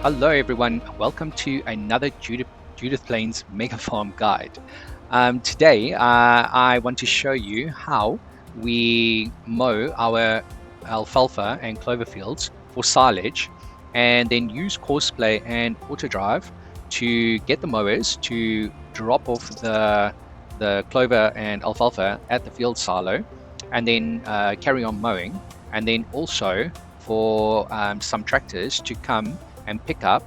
Hello everyone, welcome to another Judith Plains Mega Farm Guide. Today I want to show you how we mow our alfalfa and clover fields for silage and then use Courseplay and Auto Drive to get the mowers to drop off the clover and alfalfa at the field silo and then carry on mowing, and then also for some tractors to come and pick up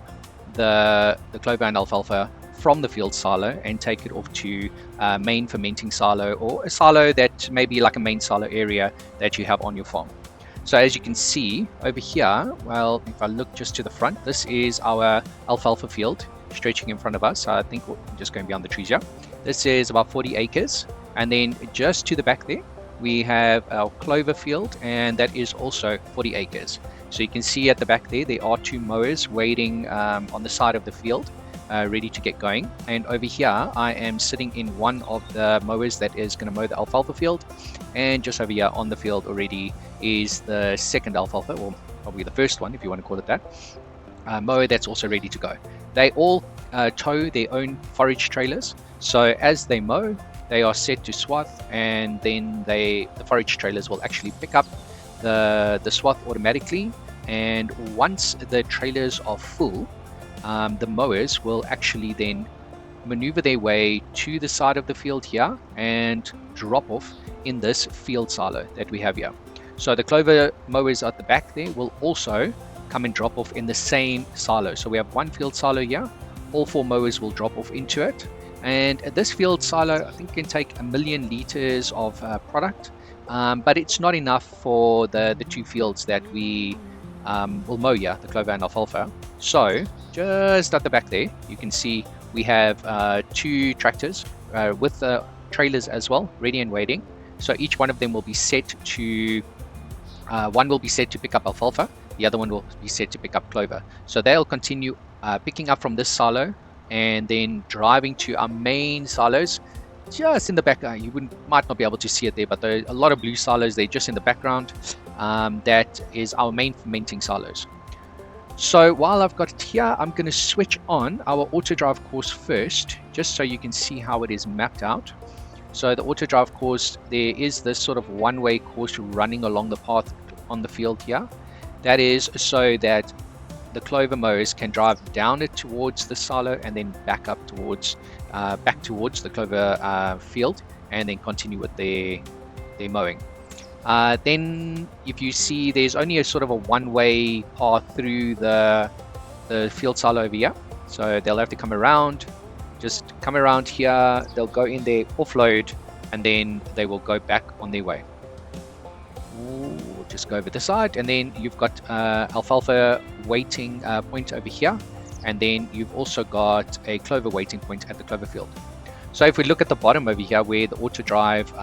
the clover and alfalfa from the field silo and take it off to a main fermenting silo, or a silo that may be like a main silo area that you have on your farm. So as you can see over here, well, if I look just to the front, this is our alfalfa field stretching in front of us. I think we're just going beyond the trees here. This is about 40 acres, and then just to the back there we have our clover field, and that is also 40 acres. So you can see at the back there are two mowers waiting on the side of the field, ready to get going. And over here I am sitting in one of the mowers that is going to mow the alfalfa field, and just over here on the field already is the second alfalfa, or probably the first one if you want to call it that, mower that's also ready to go. They all tow their own forage trailers, so as they mow they are set to swath, and then the forage trailers will actually pick up the swath automatically. And once the trailers are full, the mowers will actually then maneuver their way to the side of the field here and drop off in this field silo that we have here. So the clover mowers at the back there will also come and drop off in the same silo. So we have one field silo here, all four mowers will drop off into it. And this field silo, I think, can take 1 million liters of product, but it's not enough for the two fields that we will mow here, the clover and alfalfa. So just at the back there you can see we have two tractors with the trailers as well, ready and waiting. So each one of them will be set to one will be set to pick up alfalfa, the other one will be set to pick up clover. So they'll continue picking up from this silo and then driving to our main silos just in the back. You might not be able to see it there, but there are a lot of blue silos. They're just in the background. That is our main fermenting silos. So while I've got it here, I'm going to switch on our AutoDrive course first, just so you can see how it is mapped out. So the AutoDrive course, there is this sort of one-way course running along the path on the field here. That is so that the clover mowers can drive down it towards the silo and then back up towards back towards the clover field, and then continue with their mowing. Then if you see, there's only a sort of a one-way path through the field silo over here, so they'll have to come around, just come around here, they'll go in there, offload, and then they will go back on their way. We'll just go over the side, and then you've got alfalfa waiting point over here, and then you've also got a clover waiting point at the clover field. So if we look at the bottom over here where the AutoDrive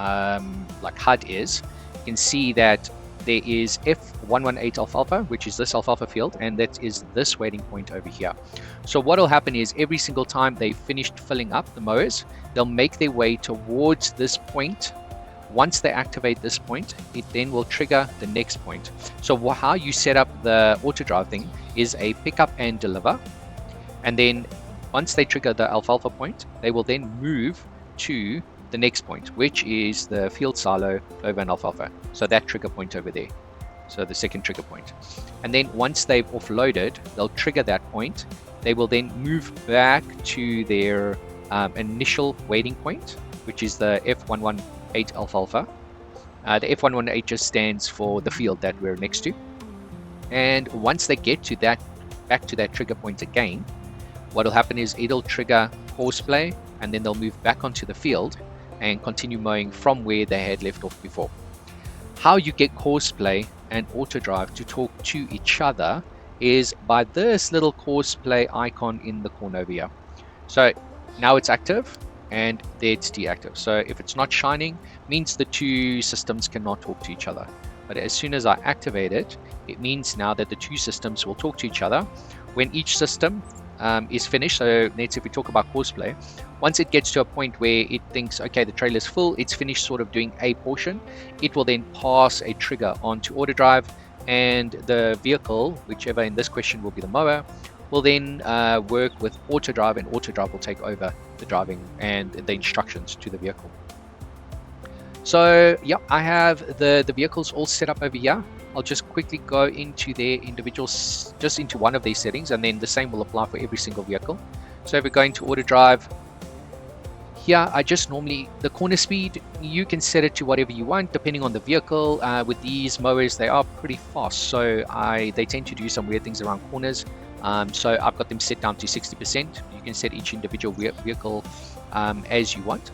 like HUD is, you can see that there is F118 alfalfa, which is this alfalfa field, and that is this waiting point over here. So what will happen is every single time they've finished filling up the mowers, they'll make their way towards this point. Once they activate this point, it then will trigger the next point. So how you set up the AutoDrive thing is a pick up and deliver, and then once they trigger the alfalfa point, they will then move to the next point, which is the field silo, clover and alfalfa. So that trigger point over there, so the second trigger point. And then once they've offloaded, they'll trigger that point. They will then move back to their initial waiting point, which is the F118 alfalfa. The F118 just stands for the field that we're next to. And once they get to that, back to that trigger point again, what will happen is it'll trigger Courseplay, and then they'll move back onto the field and continue mowing from where they had left off before. How you get Courseplay and AutoDrive to talk to each other is by this little Courseplay icon in the corner over here. So now it's active, and there it's deactive. So if it's not shining, means the two systems cannot talk to each other. But as soon as I activate it, it means now that the two systems will talk to each other. When each system is finished, so let's say if we talk about Courseplay, once it gets to a point where it thinks, okay, the trailer is full, it's finished sort of doing a portion, it will then pass a trigger onto AutoDrive, and the vehicle, whichever in this question will be the mower, will then work with AutoDrive, and AutoDrive will take over the driving and the instructions to the vehicle. So yeah, I have the vehicles all set up over here. I'll just quickly go into their individual, just into one of these settings, and then the same will apply for every single vehicle. So if we go into AutoDrive, here I just normally, the corner speed, you can set it to whatever you want depending on the vehicle. With these mowers, they are pretty fast, so they tend to do some weird things around corners. So I've got them set down to 60%. You can set each individual vehicle as you want.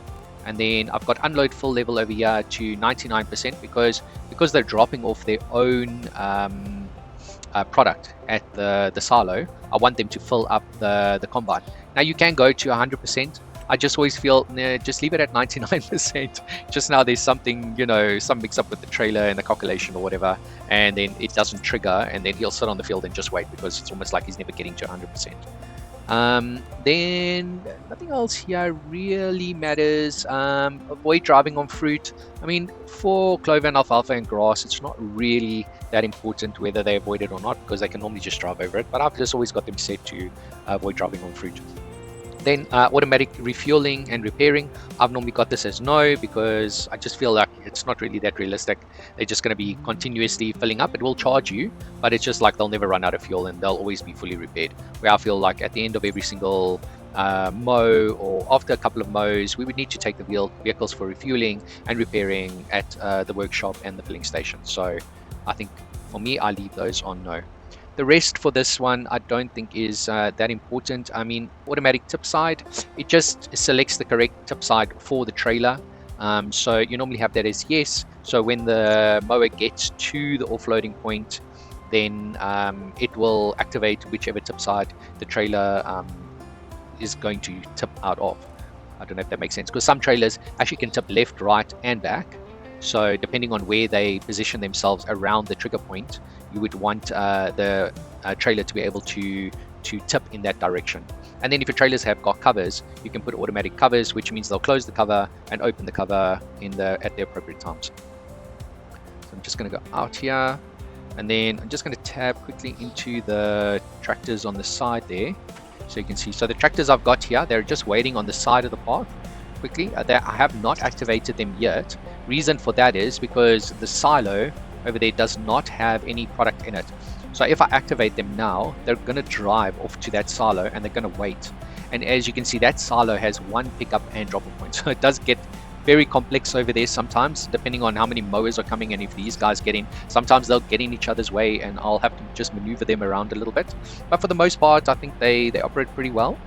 And then I've got unload full level over here to 99% because they're dropping off their own product at the silo. I want them to fill up the combine. Now you can go to 100%. I just always feel, nah, just leave it at 99%. Just now there's something, some mix up with the trailer and the calculation or whatever, and then it doesn't trigger, and then he'll sit on the field and just wait because it's almost like he's never getting to 100%. Then nothing else here really matters. Avoid driving on fruit. I mean, for clover and alfalfa and grass, it's not really that important whether they avoid it or not, because they can normally just drive over it, but I've just always got them set to avoid driving on fruit. Then automatic refueling and repairing, I've normally got this as no, because I just feel like it's not really that realistic. They're just going to be continuously filling up. It will charge you, but it's just like they'll never run out of fuel and they'll always be fully repaired. Where I feel like at the end of every single mow, or after a couple of mows, we would need to take the vehicles for refueling and repairing at the workshop and the filling station. So I think for me, I leave those on no. The rest for this one, I don't think is that important. I mean, automatic tip side, it just selects the correct tip side for the trailer. So you normally have that as yes. So when the mower gets to the offloading point, then it will activate whichever tip side the trailer is going to tip out of. I don't know if that makes sense, because some trailers actually can tip left, right, and back. So depending on where they position themselves around the trigger point, you would want the trailer to be able to tip in that direction. And then if your trailers have got covers, you can put automatic covers, which means they'll close the cover and open the cover at the appropriate times. So I'm just going to go out here, and then I'm just going to tab quickly into the tractors on the side there, so you can see. So the tractors I've got here, they're just waiting on the side of the path. Quickly, I have not activated them yet. Reason for that is because the silo over there does not have any product in it. So if I activate them now, they're going to drive off to that silo and they're going to wait. And as you can see, that silo has one pickup and drop-off point. So it does get very complex over there sometimes, depending on how many mowers are coming, and if these guys get in, sometimes they'll get in each other's way and I'll have to just maneuver them around a little bit. But for the most part, I think they operate pretty well.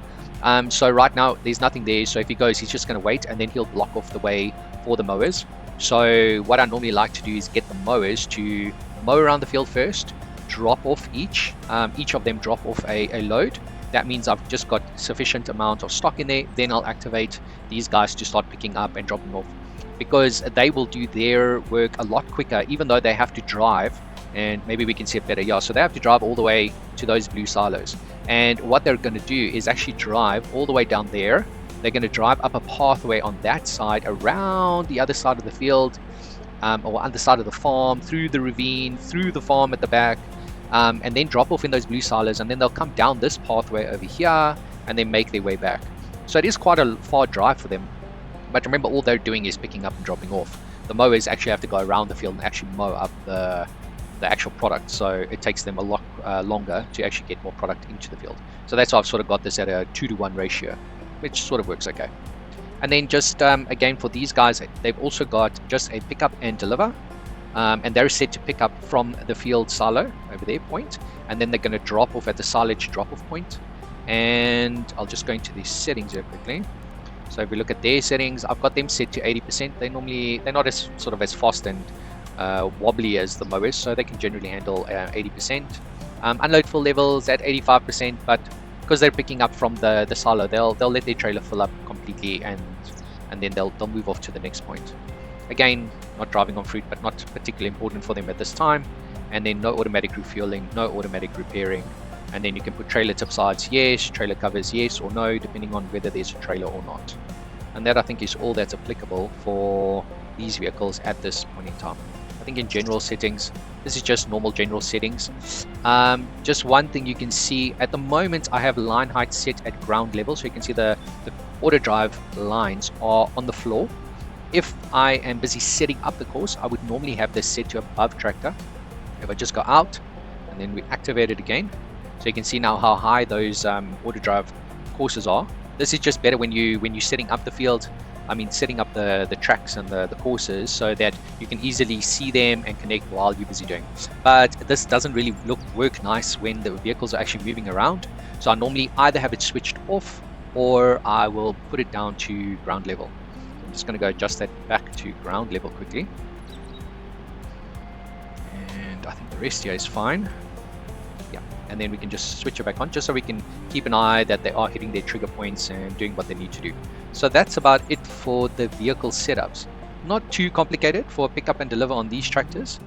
So right now there's nothing there, so if he goes, he's just going to wait, and then he'll block off the way for the mowers. So what I normally like to do is get the mowers to mow around the field first, drop off each of them drop off a load. That means I've just got sufficient amount of stock in there. Then I'll activate these guys to start picking up and dropping off, because they will do their work a lot quicker, even though they have to drive. And maybe we can see it better. Yeah, so they have to drive all the way to those blue silos. And what they're going to do is actually drive all the way down there. They're going to drive up a pathway on that side, around the other side of the field, or other side of the farm, through the ravine, through the farm at the back, and then drop off in those blue silos. And then they'll come down this pathway over here and then make their way back. So it is quite a far drive for them. But remember, all they're doing is picking up and dropping off. The mowers actually have to go around the field and actually mow up the actual product, so it takes them a lot longer to actually get more product into the field. So that's why I've sort of got this at a 2-to-1 ratio, which sort of works okay. And then just again, for these guys, they've also got just a pick up and deliver, and they're set to pick up from the field silo over there point, and then they're going to drop off at the silage drop off point. And I'll just go into these settings here quickly. So if we look at their settings, I've got them set to 80%. They're not as sort of as fast and wobbly as the mowers, so they can generally handle 80%. Unload full levels at 85%, but because they're picking up from the silo, they'll let their trailer fill up completely, and then they'll move off to the next point. Again, not driving on fruit, but not particularly important for them at this time. And then no automatic refueling, no automatic repairing, and then you can put trailer tip sides yes, trailer covers yes or no, depending on whether there's a trailer or not. And that, I think, is all that's applicable for these vehicles at this point in time. I think in general settings, this is just normal general settings. Just one thing you can see at the moment, I have line height set at ground level, so you can see the AutoDrive lines are on the floor. If I am busy setting up the course, I would normally have this set to above tractor. If I just go out and then we activate it again, so you can see now how high those AutoDrive courses are. This is just better when you're setting up the field. I mean, setting up the tracks and the courses so that you can easily see them and connect while you're busy doing. But this doesn't really work nice when the vehicles are actually moving around. So I normally either have it switched off or I will put it down to ground level. I'm just going to go adjust that back to ground level quickly. And I think the rest here is fine. Yeah, and then we can just switch it back on just so we can keep an eye that they are hitting their trigger points and doing what they need to do. So that's about it for the vehicle setups. Not too complicated for pickup and deliver on these tractors.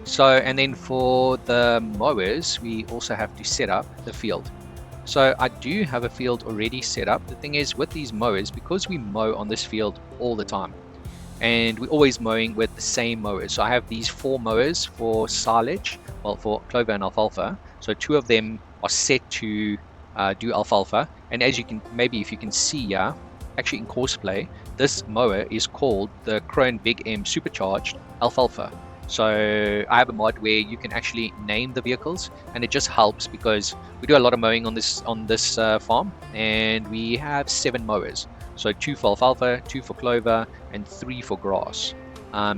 So, and then for the mowers, we also have to set up the field. So I do have a field already set up. The thing is with these mowers, because we mow on this field all the time, and we're always mowing with the same mowers. So I have these 4 mowers for silage, well, for clover and alfalfa. So 2 of them are set to do alfalfa. And as you can, maybe if you can see here, actually in Courseplay, this mower is called the Krone Big M Supercharged Alfalfa. So I have a mod where you can actually name the vehicles, and it just helps because we do a lot of mowing on this farm, and we have 7 mowers. So 2 for alfalfa, 2 for clover, and 3 for grass.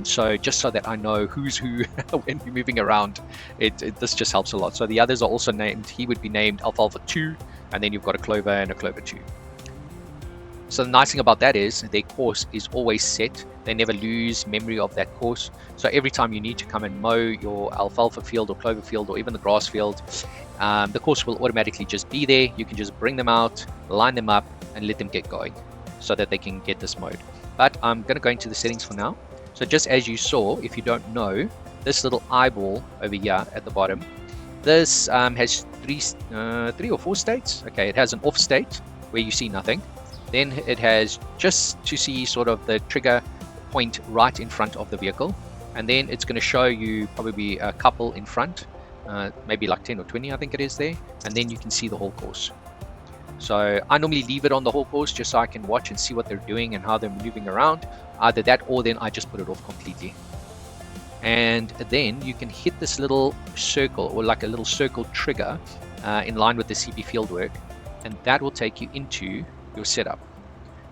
So just so that I know who's who when we're moving around, this just helps a lot. So the others are also named. He would be named Alfalfa 2, and then you've got a clover and a clover 2. So the nice thing about that is their course is always set. They never lose memory of that course. So every time you need to come and mow your alfalfa field or clover field or even the grass field, the course will automatically just be there. You can just bring them out, line them up, and let them get going so that they can get this mowed. But I'm going to go into the settings for now. So just as you saw, if you don't know, this little eyeball over here at the bottom, this has three or four states. Okay, it has an off state where you see nothing. Then it has just to see sort of the trigger point right in front of the vehicle, and then it's going to show you probably a couple in front, maybe like 10 or 20 I think it is there, and then you can see the whole course. So I normally leave it on the whole course just so I can watch and see what they're doing and how they're moving around. Either that or then I just put it off completely. And then you can hit this little circle or like a little circle trigger in line with the CP fieldwork, and that will take you into your setup.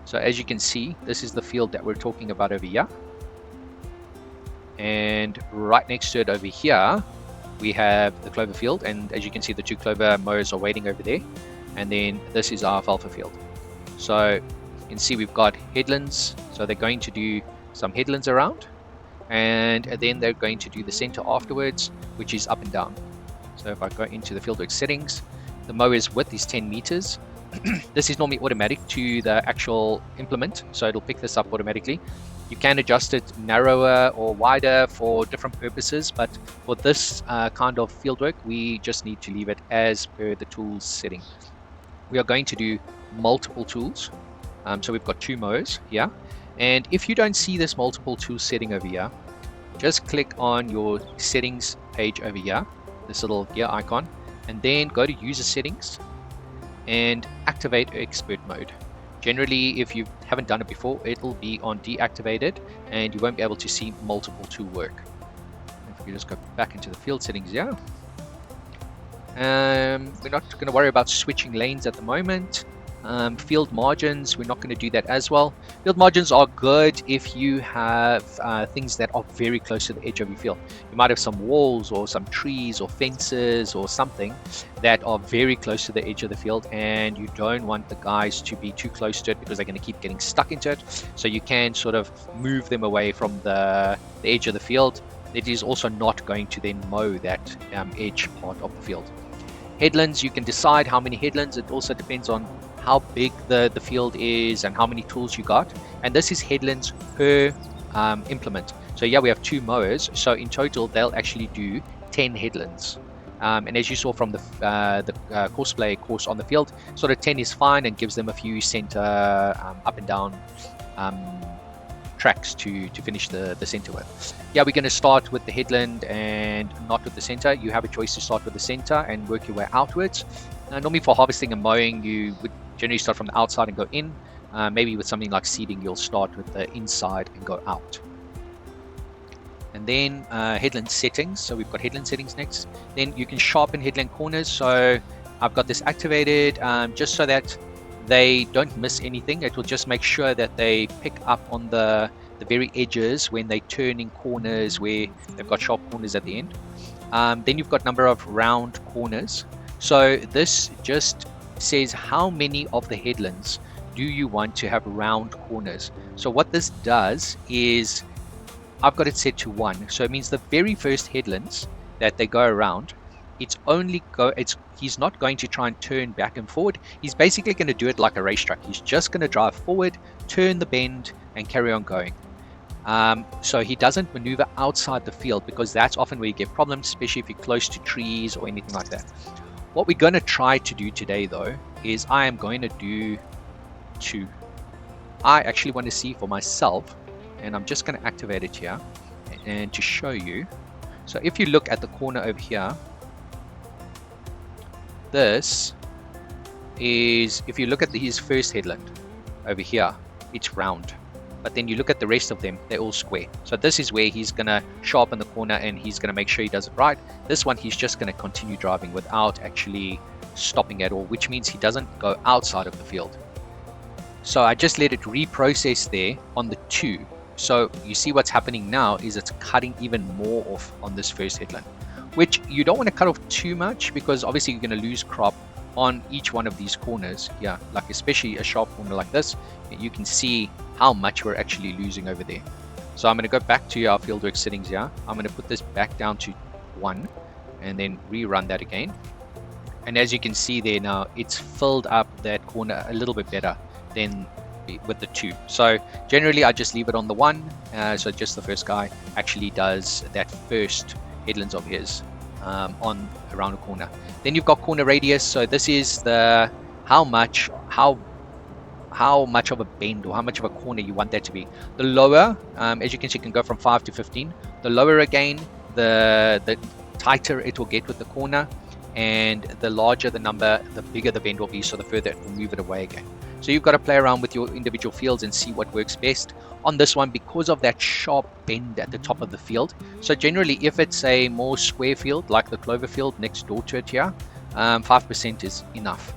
So as you can see, this is the field that we're talking about over here, and right next to it over here we have the clover field, and as you can see the 2 clover mowers are waiting over there, and then this is our alfalfa field. So you can see we've got headlands, so they're going to do some headlands around, and then they're going to do the center afterwards, which is up and down. So if I go into the fieldwork settings, the mower's width is 10 meters. This is normally automatic to the actual implement, so it'll pick this up automatically. You can adjust it narrower or wider for different purposes, but for this kind of fieldwork, we just need to leave it as per the tools setting. We are going to do multiple tools. So we've got 2 mowers here, and if you don't see this multiple tools setting over here, just click on your settings page over here, this little gear icon, and then go to user settings and activate expert mode. Generally, if you haven't done it before, it'll be on deactivated and you won't be able to see multiple tool work. If we just go back into the field settings here, we're not going to worry about switching lanes at the moment. Field margins, we're not going to do that as well. Field margins are good if you have things that are very close to the edge of your field. You might have some walls or some trees or fences or something that are very close to the edge of the field, and you don't want the guys to be too close to it because they're going to keep getting stuck into it. So you can sort of move them away from the edge of the field. It is also not going to then mow that edge part of the field. Headlands, you can decide how many headlands. It also depends on how big the field is and how many tools you got, and this is headlands per implement. So yeah, we have 2 mowers, so in total they'll actually do 10 headlands, and as you saw from the Courseplay course on the field, sort of 10 is fine and gives them a few center up and down tracks to finish the center with. Yeah, we're going to start with the headland and not with the center. You have a choice to start with the center and work your way outwards. Normally for harvesting and mowing, you would generally start from the outside and go in. Maybe with something like seeding, you'll start with the inside and go out. And then headland settings. So we've got headland settings next. Then you can sharpen headland corners. So I've got this activated just so that they don't miss anything. It will just make sure that they pick up on the very edges when they turn in corners where they've got sharp corners at the end. Then you've got number of round corners. So this just says how many of the headlands do you want to have round corners. So what this does is I've got it set to 1. So it means the very first headlands that they go around, he's not going to try and turn back and forward. He's basically going to do it like a racetrack. He's just going to drive forward, turn the bend, and carry on going. So he doesn't maneuver outside the field, because that's often where you get problems, especially if you're close to trees or anything like that. What we're going to try to do today, though, is I am going to do 2. I actually want to see for myself, and I'm just going to activate it here and to show you. So if you look at the corner over here, this is, if you look at his first headland over here, it's round, but then you look at the rest of them, they're all square. So this is where he's going to sharpen the corner and he's going to make sure he does it right. This one, he's just going to continue driving without actually stopping at all, which means he doesn't go outside of the field. So I just let it reprocess there on the 2. So you see what's happening now is it's cutting even more off on this first headland, which you don't want to cut off too much, because obviously you're going to lose crop on each one of these corners. Yeah, like especially a sharp corner like this, you can see how much we're actually losing over there. So I'm going to go back to our fieldwork settings here. I'm going to put this back down to 1 and then rerun that again. And as you can see there now, it's filled up that corner a little bit better than with the 2. So generally I just leave it on the 1. So just the first guy actually does that first headlands of his on around a corner. Then you've got corner radius. So this is the how much of a bend or how much of a corner you want that to be. The lower, as you can see, can go from 5 to 15. The lower again, the tighter it will get with the corner, and the larger the number, the bigger the bend will be, so the further it will move it away again. So you've got to play around with your individual fields and see what works best. On this one, because of that sharp bend at the top of the field, so generally if it's a more square field like the Clover field next door to it here, 5% is enough.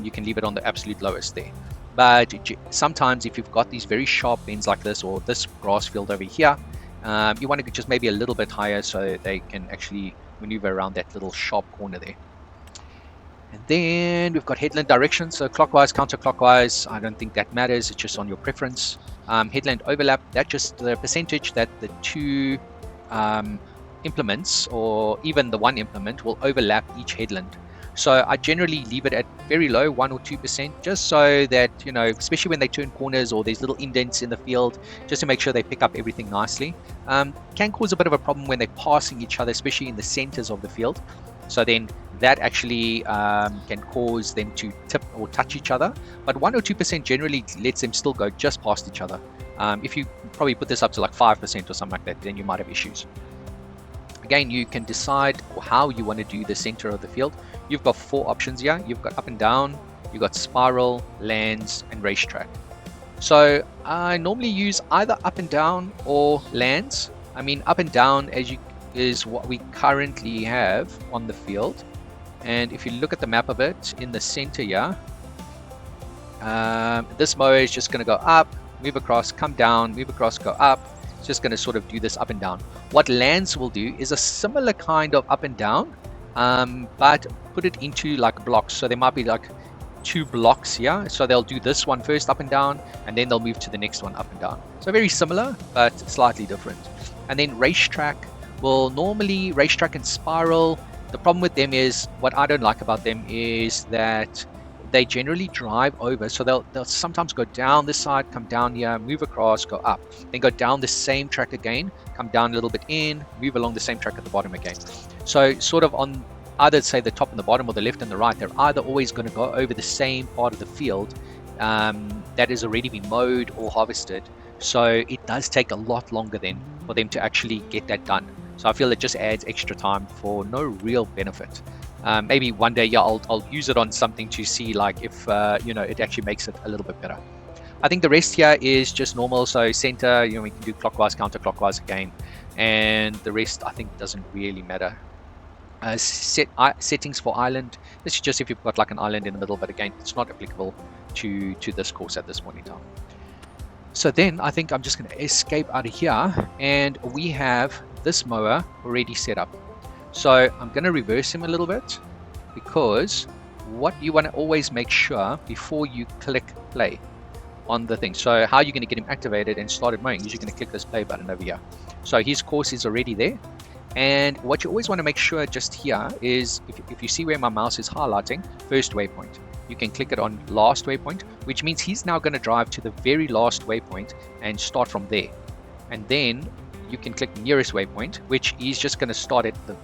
You can leave it on the absolute lowest there. But sometimes if you've got these very sharp bends like this, or this grass field over here, you want to go just maybe a little bit higher so they can actually maneuver around that little sharp corner there. And then we've got headland direction, so clockwise, counterclockwise, I don't think that matters, it's just on your preference. Headland overlap, that's just the percentage that the 2 implements, or even the 1 implement, will overlap each headland. So I generally leave it at very low, 1 or 2%, just so that, you know, especially when they turn corners or there's little indents in the field, just to make sure they pick up everything nicely. Can cause a bit of a problem when they're passing each other, especially in the centers of the field. So then that actually can cause them to tip or touch each other. But 1 or 2% generally lets them still go just past each other. If you probably put this up to like 5% or something like that, then you might have issues. Again, you can decide how you want to do the center of the field. You've got 4 options here. You've got up and down, you've got spiral, lands, and racetrack. So I normally use either up and down or lands. I mean, up and down is what we currently have on the field. And if you look at the map of it in the center here, this mower is just going to go up, move across, come down, move across, go up. It's just going to sort of do this up and down. What lands will do is a similar kind of up and down, but put it into like blocks. So there might be like 2 blocks here. So they'll do this one first up and down, and then they'll move to the next one up and down. So very similar, but slightly different. And then racetrack, well, normally racetrack and spiral, the problem with them is, what I don't like about them is that they generally drive over. So they'll sometimes go down this side, come down here, move across, go up, then go down the same track again, come down a little bit in, move along the same track at the bottom again. So sort of on either say the top and the bottom or the left and the right, they're either always going to go over the same part of the field that has already been mowed or harvested. So it does take a lot longer then for them to actually get that done. So I feel it just adds extra time for no real benefit. Maybe one day, yeah, I'll use it on something to see like if it actually makes it a little bit better. I think the rest here is just normal. So center, we can do clockwise, counterclockwise again, and the rest I think doesn't really matter. Settings for island. This is just if you've got like an island in the middle, but again, it's not applicable to this course at this point in time. So then I think I'm just going to escape out of here, and we have this mower already set up. So I'm going to reverse him a little bit, because what you want to always make sure before you click play on the thing. So how you're going to get him activated and started mowing is you're going to click this play button over here. So his course is already there. And what you always want to make sure just here is if you see where my mouse is highlighting, first waypoint, you can click it on last waypoint, which means he's now going to drive to the very last waypoint and start from there. And then you can click nearest waypoint, which is just going to start at the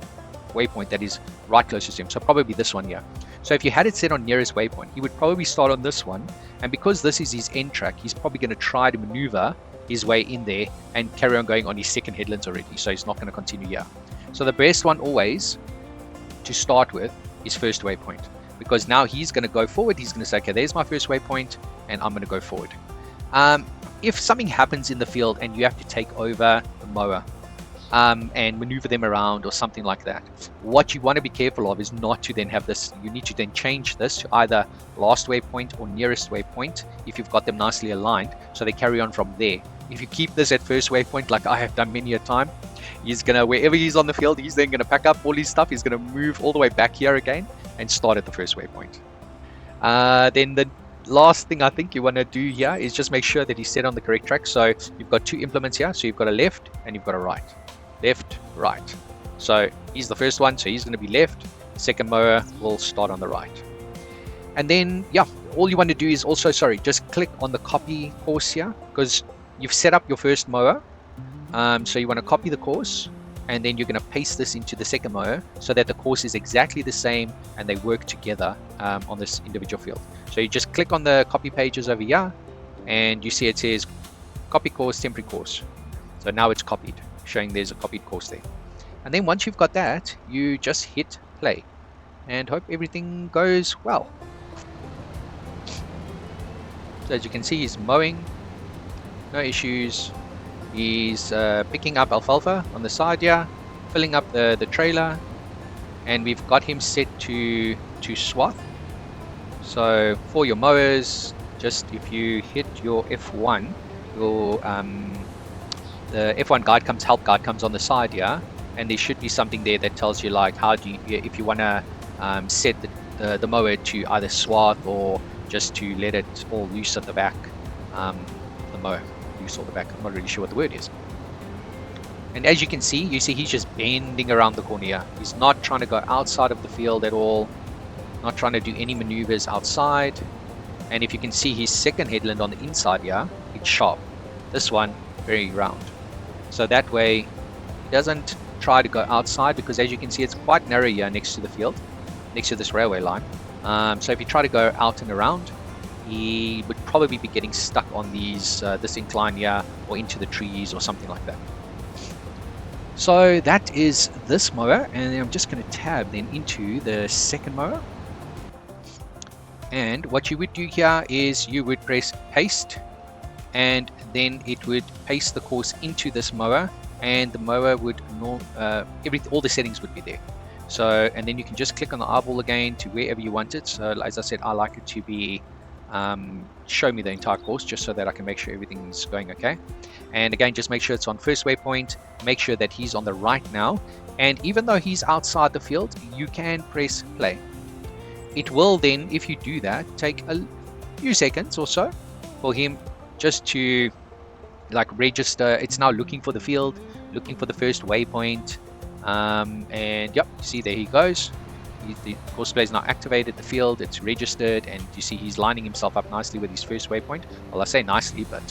waypoint that is right closest to him. So probably this one here. So if you had it set on nearest waypoint, he would probably start on this one. And because this is his end track, he's probably going to try to maneuver his way in there and carry on going on his second headlands already. So he's not going to continue here. So the best one always to start with is first waypoint, because now he's going to go forward. He's going to say, okay, there's my first waypoint, and I'm going to go forward. If something happens in the field and you have to take over the mower and maneuver them around or something like that, what you want to be careful of is not to then have this. You need to then change this to either last waypoint or nearest waypoint if you've got them nicely aligned, so they carry on from there. If you keep this at first waypoint, like I have done many a time, he's gonna, wherever he's on the field, he's then gonna pack up all his stuff. He's gonna move all the way back here again and start at the first waypoint. Then the last thing I think you want to do here is just make sure that he's set on the correct track. So you've got two implements here. So you've got a left and you've got a right. Left, right. So he's the first one, so he's going to be left. Second mower will start on the right. And then, yeah, all you want to do is also, just click on the copy course here, because you've set up your first mower. So you want to copy the course, and then you're going to paste this into the second mower so that the course is exactly the same and they work together on this individual field. So you just click on the copy pages over here, and you see it says copy course, temporary course. So now it's copied, showing there's a copied course there. And then once you've got that, you just hit play and hope everything goes well. So as you can see, he's mowing, no issues. He's picking up alfalfa on the side here, filling up the trailer, and we've got him set to swath. So for your mowers, just if you hit your F1, your the F1 guide comes, help guide comes on the side here, and there should be something there that tells you like how do you, if you want to set the mower to either swath or just to let it all loose at the back, the mower loose at the back. I'm not really sure what the word is. And as you can see, he's just bending around the corner here. He's not trying to go outside of the field at all, not trying to do any maneuvers outside. And if you can see his second headland on the inside here, it's sharp. This one, very round. So that way, he doesn't try to go outside, because as you can see, it's quite narrow here next to the field, next to this railway line. So if you try to go out and around, he would probably be getting stuck on these this incline here or into the trees or something like that. So that is this mower, and I'm just going to tab then into the second mower. And what you would do here is you would press paste, and then it would paste the course into this mower, and the mower would all the settings would be there. So, and then you can just click on the eyeball again to wherever you want it. So as I said, I like it to be show me the entire course, just so that I can make sure everything's going okay. And again, just make sure it's on first waypoint, make sure that he's on the right now, and even though he's outside the field, you can press play. It will then, if you do that, take a few seconds or so for him just to like register. It's now looking for the field, looking for the first waypoint, and yep, see, there he goes. The Courseplay is now activated the field, it's registered, and you see he's lining himself up nicely with his first waypoint. Well, I say nicely, but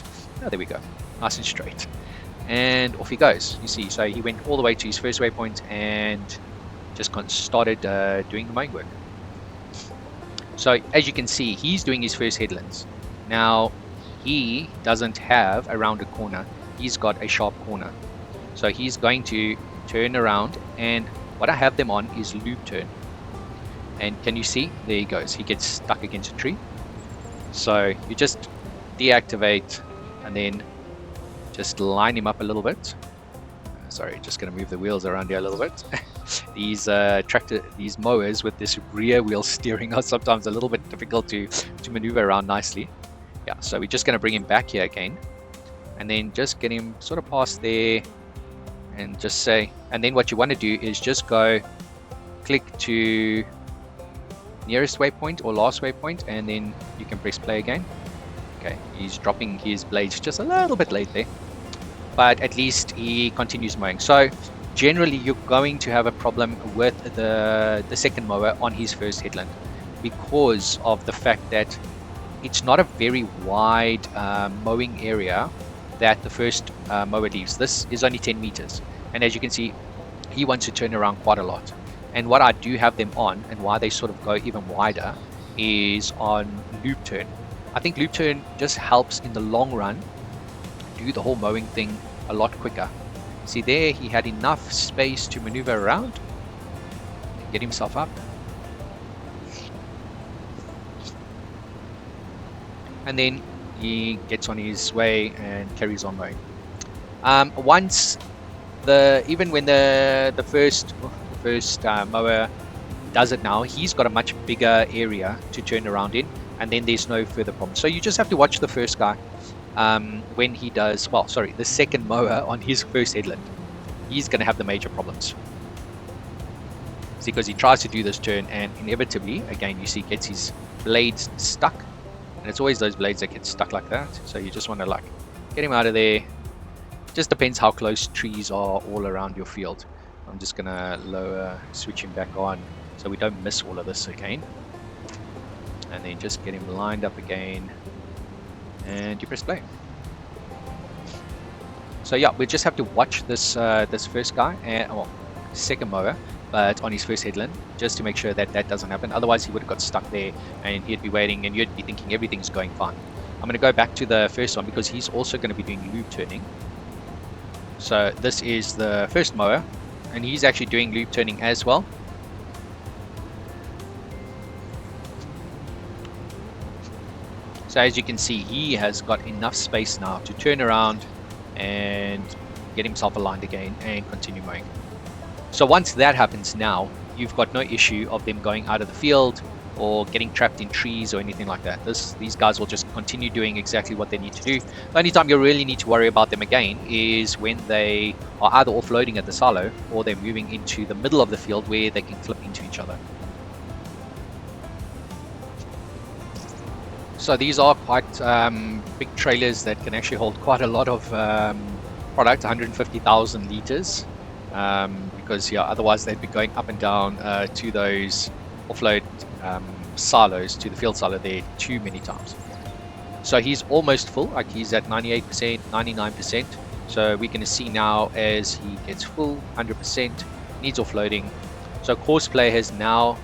oh, there we go, nice and straight. And off he goes. You see, so he went all the way to his first waypoint and just started doing the mowing work. So as you can see, he's doing his first headlands. Now, he doesn't have a rounded corner. He's got a sharp corner. So he's going to turn around, and what I have them on is loop turn. And can you see? There he goes. He gets stuck against a tree. So you just deactivate and then just line him up a little bit. Sorry, just going to move the wheels around here a little bit. These mowers with this rear wheel steering are sometimes a little bit difficult to maneuver around nicely. Yeah, so we're just going to bring him back here again, and then just get him sort of past there, and just say, and then what you want to do is just go click to nearest waypoint or last waypoint, and then you can press play again. Okay, he's dropping his blades just a little bit late there, but at least he continues mowing. So generally you're going to have a problem with the second mower on his first headland because of the fact that it's not a very wide mowing area that the first mower leaves. This is only 10 meters, and as you can see, he wants to turn around quite a lot. And what I do have them on, and why they sort of go even wider, is on loop turn. I think loop turn just helps in the long run do the whole mowing thing a lot quicker. See there, he had enough space to maneuver around, get himself up, and then he gets on his way and carries on mowing. Once even when the first mower does it now, he's got a much bigger area to turn around in, and then there's no further problem. So you just have to watch the first guy when he does, well, sorry, the second mower on his first headland. He's going to have the major problems. It's because he tries to do this turn, and inevitably, again, you see, gets his blades stuck. And it's always those blades that get stuck like that. So you just want to like get him out of there. Just depends how close trees are all around your field. I'm just going to lower, switch him back on so we don't miss all of this again. And then just get him lined up again. And you press play. So yeah, we just have to watch this this first guy, and well, second mower, but on his first headland, just to make sure that that doesn't happen. Otherwise, he would have got stuck there, and he'd be waiting, and you'd be thinking everything's going fine. I'm going to go back to the first one because he's also going to be doing loop turning. So this is the first mower, and he's actually doing loop turning as well. So as you can see, he has got enough space now to turn around and get himself aligned again and continue mowing. So once that happens now, you've got no issue of them going out of the field or getting trapped in trees or anything like that. These guys will just continue doing exactly what they need to do. The only time you really need to worry about them again is when they are either offloading at the silo or they're moving into the middle of the field where they can clip into each other. So these are quite big trailers that can actually hold quite a lot of product, 150,000 liters, because yeah, otherwise they'd be going up and down to those offload silos, to the field silo there too many times. So he's almost full, like he's at 98%, 99%. So we're going to see now as he gets full, 100%, needs offloading. So Courseplay has now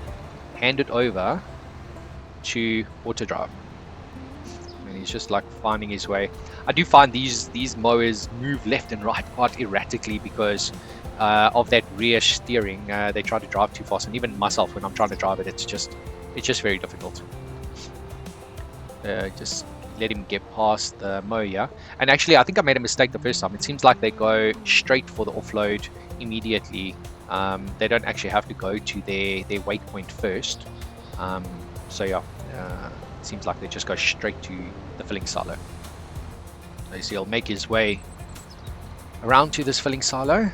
handed over to AutoDrive. And he's just like finding his way. I do find these mowers move left and right quite erratically because of that rear steering. They try to drive too fast, and even myself, when I'm trying to drive it, it's just very difficult. Just let him get past the mower here. And actually, I think I made a mistake the first time. It seems like they go straight for the offload immediately. They don't actually have to go to their waypoint first. So yeah, it seems like they just go straight to the filling silo. So you see, he'll make his way around to this filling silo.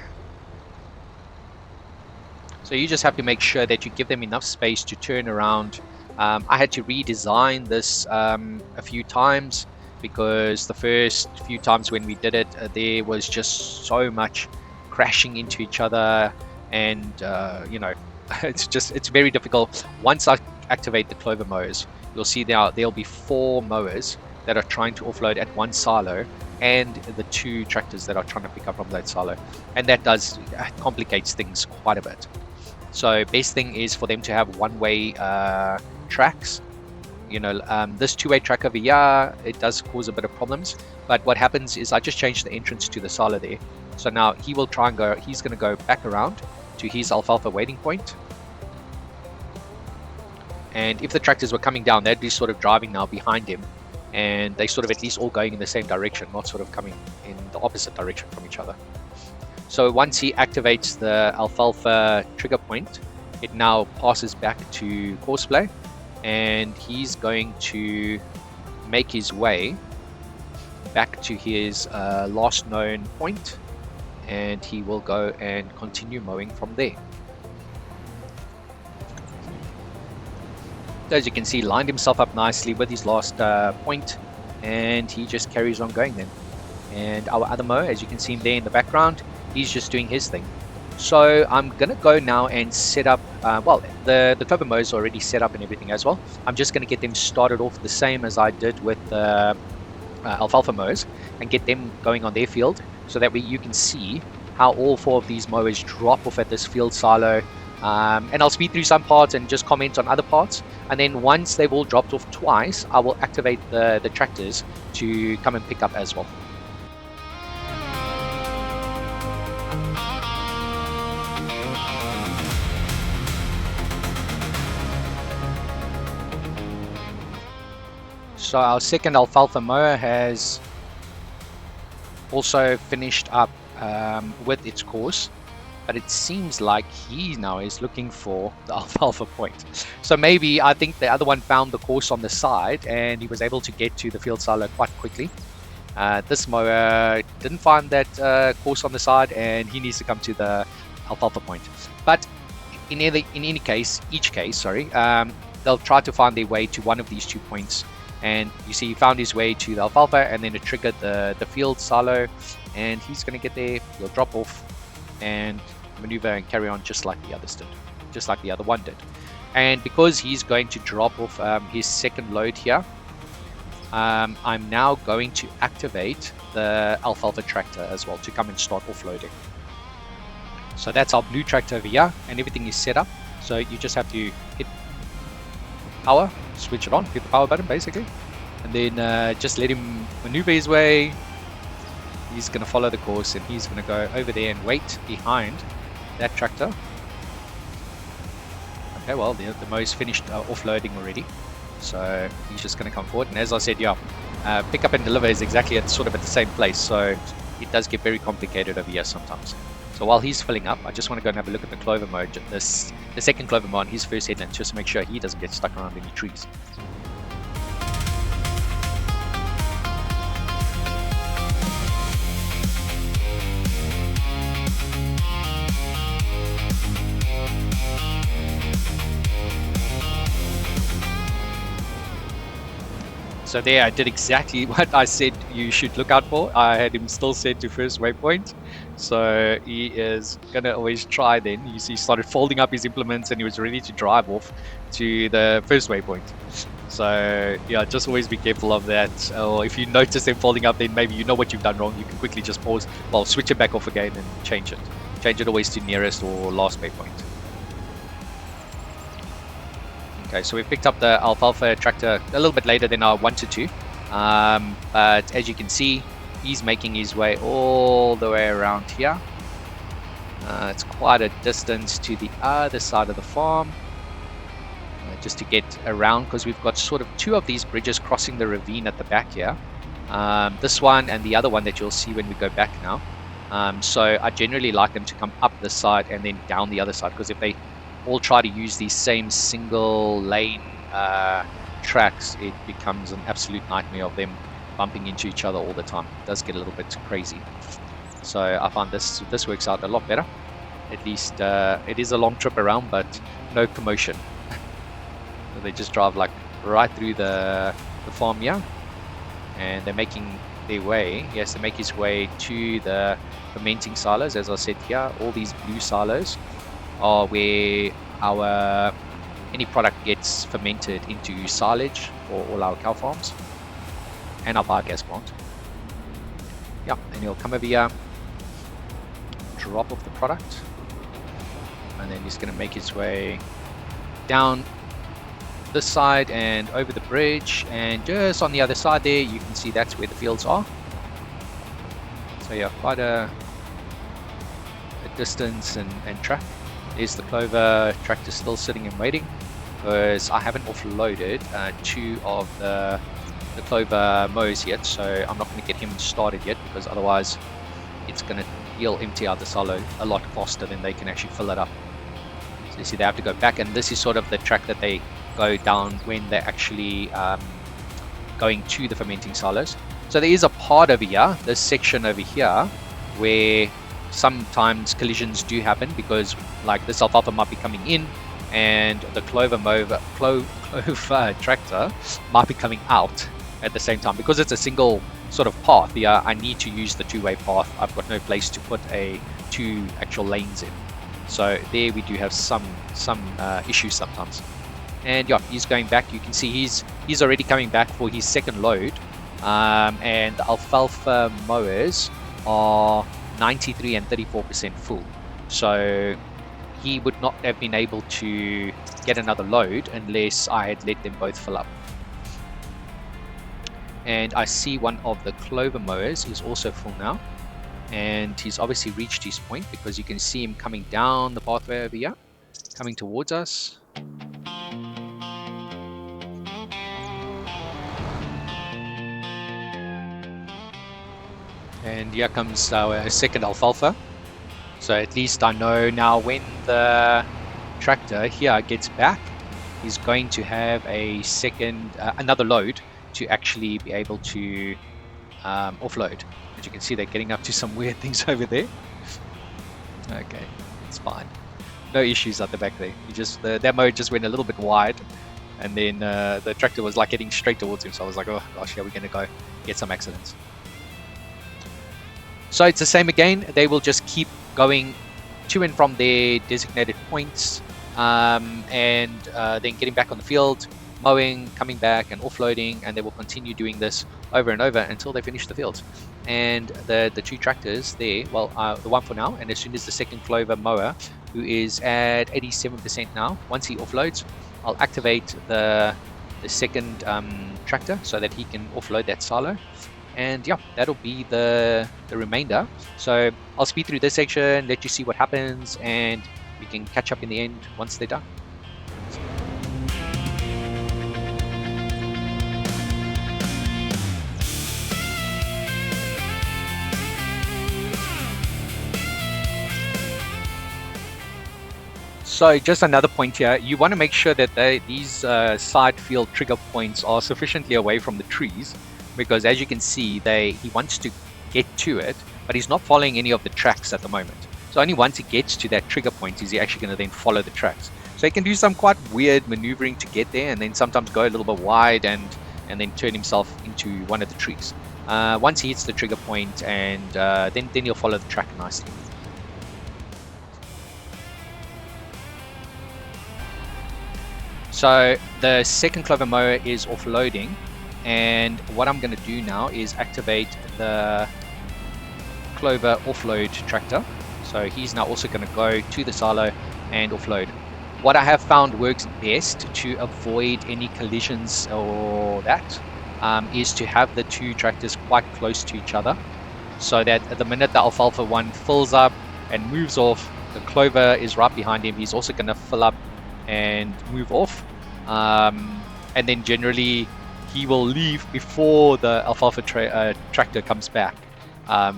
So you just have to make sure that you give them enough space to turn around. I had to redesign this a few times because the first few times when we did it, there was just so much crashing into each other, and you know, it's very difficult. Once I activate the Clover mowers, you'll see there'll be 4 mowers that are trying to offload at one silo, and the 2 tractors that are trying to pick up from that silo, and that complicates things quite a bit. So best thing is for them to have one-way tracks, this two-way track over here, it does cause a bit of problems. But what happens is I just changed the entrance to the silo there. So now he will try and go, he's going to go back around to his alfalfa waiting point. And if the tractors were coming down, they'd be sort of driving now behind him. And they sort of at least all going in the same direction, not sort of coming in the opposite direction from each other. So once he activates the alfalfa trigger point, it now passes back to Courseplay, and he's going to make his way back to his last known point, and he will go and continue mowing from there. So as you can see, lined himself up nicely with his last point, and he just carries on going then. And our other mower, as you can see him there in the background, he's just doing his thing. So I'm going to go now and set up, well, the Clover mowers are already set up and everything as well. I'm just going to get them started off the same as I did with the Alfalfa mowers, and get them going on their field, so that you can see how all four of these mowers drop off at this field silo. And I'll speed through some parts and just comment on other parts. And then once they've all dropped off twice, I will activate the tractors to come and pick up as well. So our second alfalfa mower has also finished up with its course, but it seems like he now is looking for the alfalfa point. So maybe I think the other one found the course on the side and he was able to get to the field silo quite quickly. This mower didn't find that course on the side, and he needs to come to the alfalfa point. But in each case, they'll try to find their way to one of these 2 points. And you see, he found his way to the alfalfa, and then it triggered the field silo, and he's going to get there. He'll drop off and maneuver and carry on just like the others did, just like the other one did. And because he's going to drop off his second load here, I'm now going to activate the alfalfa tractor as well to come and start offloading. So that's our blue tractor over here, and everything is set up. So you just have to hit power, switch it on, hit the power button basically, and then just let him maneuver his way. He's going to follow the course, and he's going to go over there and wait behind that tractor. Okay, well, the mow's finished offloading already, so he's just going to come forward. And as I said, yeah, pick up and deliver is exactly at the same place, so it does get very complicated over here sometimes. So while he's filling up, I just want to go and have a look at the Clover mode, the second Clover mode on his first headland, just to make sure he doesn't get stuck around any trees. So there, I did exactly what I said you should look out for. I had him still set to first waypoint. So he is going to always try then. You see, he started folding up his implements, and he was ready to drive off to the first waypoint. So yeah, just always be careful of that. Or if you notice them folding up, then maybe you know what you've done wrong. You can quickly just pause, well, switch it back off again and change it. Change it always to nearest or last waypoint. Okay, so we picked up the alfalfa tractor a little bit later than I wanted to, but as you can see, he's making his way all the way around here. It's quite a distance to the other side of the farm, just to get around, because we've got sort of two of these bridges crossing the ravine at the back here. This one and the other one that you'll see when we go back now. So I generally like them to come up this side and then down the other side, because if they all try to use these same single lane tracks, it becomes an absolute nightmare of them bumping into each other all the time. It does get a little bit crazy. So I find this works out a lot better. At least it is a long trip around, but no commotion. So they just drive like right through the farm here, and they're making their way. He has to make his way to the fermenting silos. As I said here, all these blue silos are where any product gets fermented into silage for all our cow farms and our biogas plant. Yeah, and he'll come over here, drop off the product, and then he's going to make his way down this side and over the bridge, and just on the other side there you can see that's where the fields are. So yeah, quite a distance and track. There's the Clover tractor still sitting and waiting, because I haven't offloaded 2 of the Clover mowers yet, so I'm not going to get him started yet, because otherwise he'll empty out the silo a lot faster than they can actually fill it up. So you see they have to go back, and this is sort of the track that they go down when they're actually going to the fermenting silos. So there is a part over here, this section over here, where sometimes collisions do happen, because like this alfalfa might be coming in and the Clover tractor might be coming out at the same time. Because it's a single sort of path here, I need to use the two-way path. I've got no place to put 2 actual lanes in, so there we do have some issues sometimes. And yeah, he's going back. You can see he's already coming back for his second load, and the alfalfa mowers are 93 and 34% full, so he would not have been able to get another load unless I had let them both fill up. And I see one of the Clover mowers is also full now, and he's obviously reached his point, because you can see him coming down the pathway over here, coming towards us. And here comes our second alfalfa. So at least I know now when the tractor here gets back, he's going to have a another load to actually be able to offload. As you can see, they're getting up to some weird things over there. Okay, it's fine. No issues at the back there. That mode just went a little bit wide, and then the tractor was like heading straight towards him. So I was like, oh gosh, yeah, we're gonna go get some accidents. So it's the same again. They will just keep going to and from their designated points, and then getting back on the field, mowing, coming back and offloading, and they will continue doing this over and over until they finish the fields. And the 2 tractors there, well, the one for now, and as soon as the second Clover mower, who is at 87% now, once he offloads, I'll activate the second tractor so that he can offload that silo. And yeah, that'll be the remainder. So I'll speed through this section, let you see what happens, and we can catch up in the end once they're done. So just another point here, you want to make sure that these side field trigger points are sufficiently away from the trees, because as you can see, he wants to get to it, but he's not following any of the tracks at the moment. So only once he gets to that trigger point is he actually going to then follow the tracks. So he can do some quite weird maneuvering to get there, and then sometimes go a little bit wide and then turn himself into one of the trees. Once he hits the trigger point, and then he'll follow the track nicely. So the second Clover mower is offloading, and what I'm going to do now is activate the Clover offload tractor. So he's now also going to go to the silo and offload. What I have found works best to avoid any collisions or that is to have the 2 tractors quite close to each other, so that at the minute the alfalfa one fills up and moves off, the Clover is right behind him. He's also going to fill up and move off, and then generally he will leave before the alfalfa tractor comes back,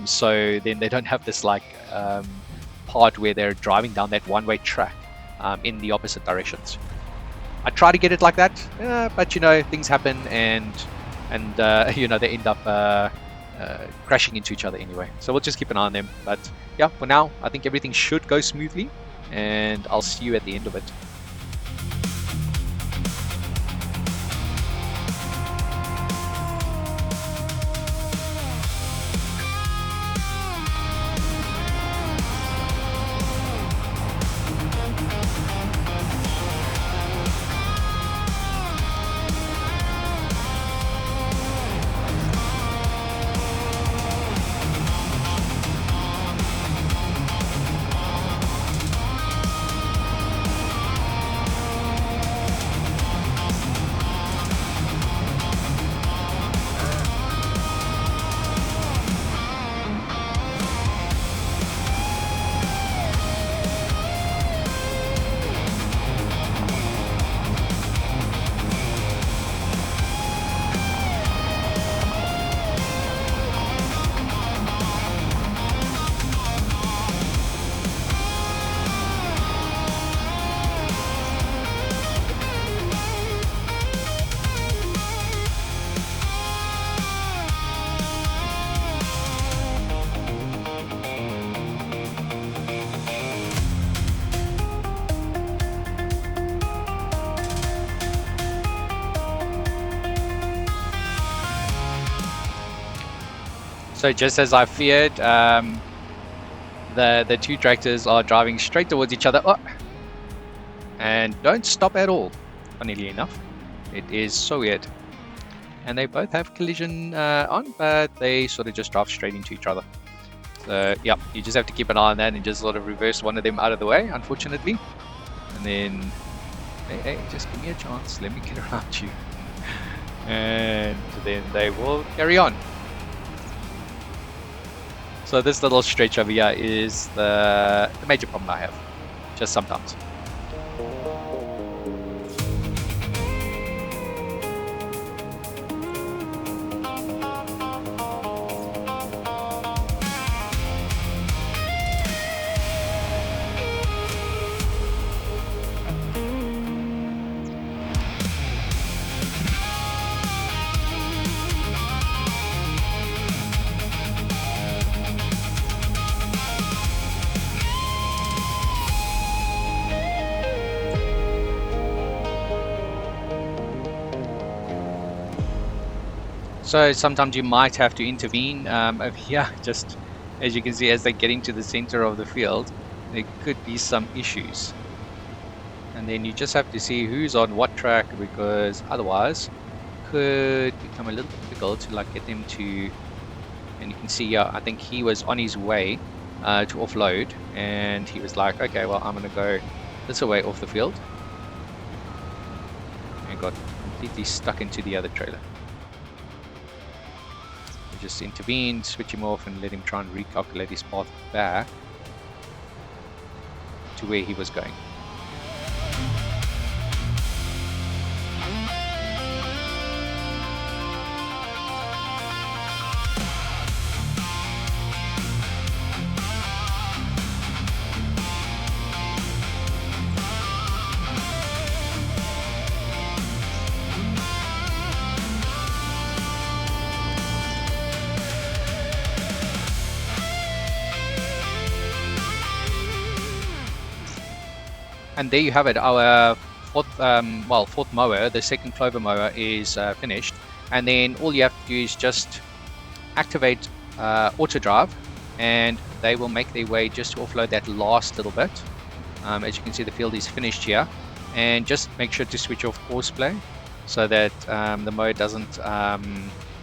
so then they don't have this part where they're driving down that one-way track in the opposite directions. I try to get it like that, but things happen, and they end up crashing into each other anyway, so we'll just keep an eye on them. But yeah, for now I think everything should go smoothly, and I'll see you at the end of it. So just as I feared, the two tractors are driving straight towards each other. Oh, and don't stop at all, funnily enough. It is so weird. And they both have collision on, but they sort of just drive straight into each other. So yeah, you just have to keep an eye on that and just sort of reverse one of them out of the way, unfortunately. And then, hey, just give me a chance. Let me get around you. And then they will carry on. So this little stretch over here is the major problem I have, just sometimes. So sometimes you might have to intervene over here, just as you can see, as they're getting to the center of the field, there could be some issues. And then you just have to see who's on what track, because otherwise it could become a little bit difficult to like get them to, and you can see, yeah, I think he was on his way to offload, and he was like, okay, well, I'm gonna go this away off the field, and got completely stuck into the other trailer. Just intervene, switch him off, and let him try and recalculate his path back to where he was going. And there you have it. Our fourth mower, the second Clover mower, is finished. And then all you have to do is just activate AutoDrive, and they will make their way just to offload that last little bit. As you can see, the field is finished here. And just make sure to switch off Courseplay so that the mower doesn't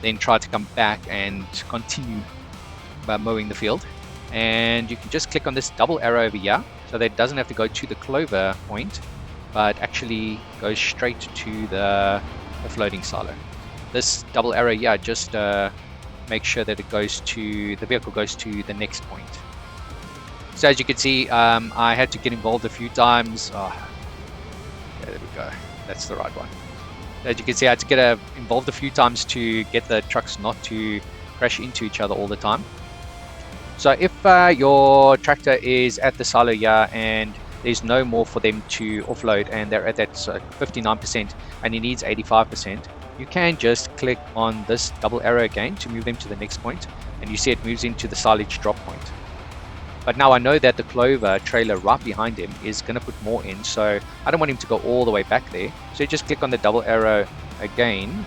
then try to come back and continue mowing the field. And you can just click on this double arrow over here, so that it doesn't have to go to the Clover point, but actually goes straight to the floating silo. This double arrow, yeah, just make sure that it goes to, the vehicle goes to the next point. So as you can see, I had to get involved a few times. Oh, yeah, there we go. That's the right one. As you can see, I had to get involved a few times to get the trucks not to crash into each other all the time. So if your tractor is at the silo here and there's no more for them to offload, and they're at that 59% and he needs 85%, you can just click on this double arrow again to move them to the next point, and you see it moves into the silage drop point. But now I know that the Clover trailer right behind him is going to put more in, so I don't want him to go all the way back there. So you just click on the double arrow again,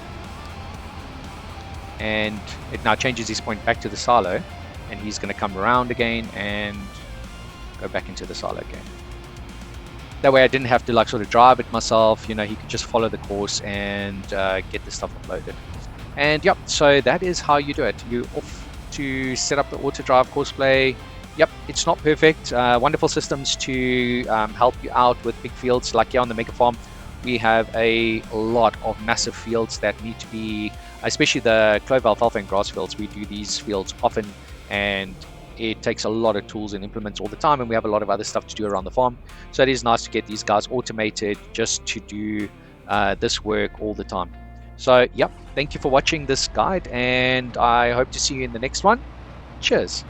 and it now changes his point back to the silo, and he's going to come around again and go back into the silo again. That way I didn't have to like sort of drive it myself, you know, he could just follow the course and get the stuff uploaded. And yep, so that is how you do it. You off to set up the AutoDrive Courseplay. Yep, it's not perfect. Wonderful systems to help you out with big fields. Like here on the Mega Farm, we have a lot of massive fields that need to be, especially the clover, alfalfa, and grass fields. We do these fields often, and it takes a lot of tools and implements all the time, and we have a lot of other stuff to do around the farm. So it is nice to get these guys automated just to do this work all the time. So yep, thank you for watching this guide, and I hope to see you in the next one. Cheers.